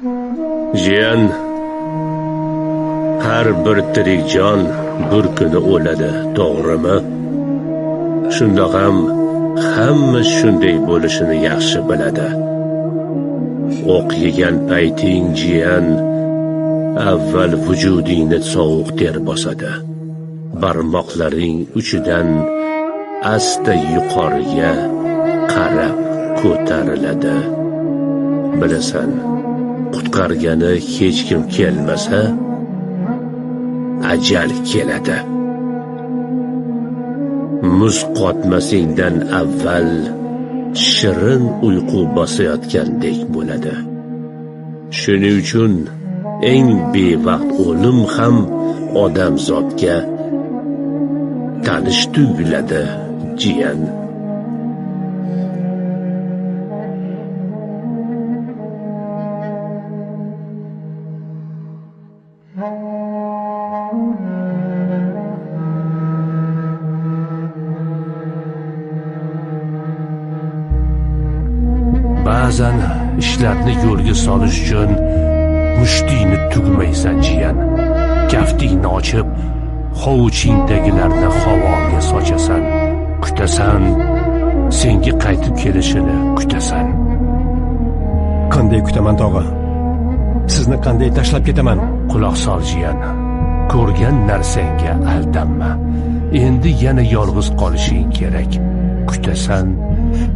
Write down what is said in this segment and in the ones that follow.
Jiyan, har bir tirik jon bir kuni o'ladi, to'g'rimi? Shundoq ham hamma shunday bo'lishini yaxshi biladi. O'q yegan payting jiyan, avval vujudingni sovuq ter bosadi. Barmoqlaring uchidan asta yuqoriga qarab ko'tariladi. Bilasan, qutqargani hech kim kelmasa, ajal keladi. Muz qotmasingdan avval shirin uyqu bosayotgandek bo'ladi. Shuning uchun eng bevaqt o'lim ham odamzodga tanish tuyuladi, jiyan. Ba'zan ishlarni yo'lga solish uchun mushtingni tugmaysan, jiyan. Kaftingni ochib, hovuchingdagilarni havoga sochasan. Kutasan, senga qaytib kelishini kutasan. Qanday kutaman, tog'a? Sizni qanday tashlab ketaman? Quloq sol, jiyan. Ko'rgan narsangga aldanma. Endi yana yolg'iz qolishing kerak.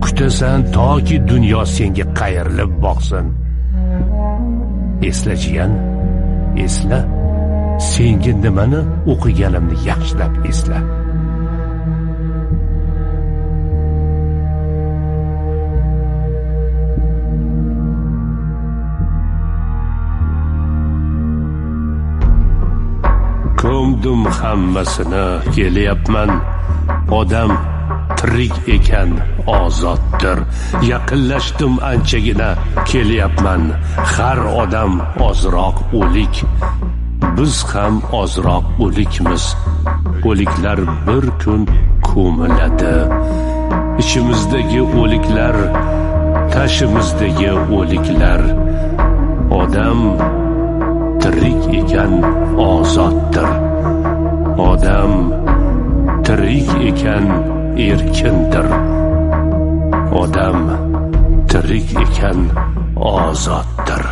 Kutasan toki dunyo senga qayrilib boqsin. Esla, jiyan, esla. Senga nimani o'qiganimni yaxshilab esla. Ko'mdim hammasini, kelyapman. Odam tirik ekan ozoddir. Yaqinlashdim anchagina, kelyapman. Har odam ozroq o'lik. Biz ham ozroq o'likmiz. O'liklar bir kun ko'miladi. Ichimizdagi o'liklar, tashimizdagi o'liklar. Odam tirik ekan ozoddir. Odam tirik ekan erkindir. Odam tirik ekan ozoddir.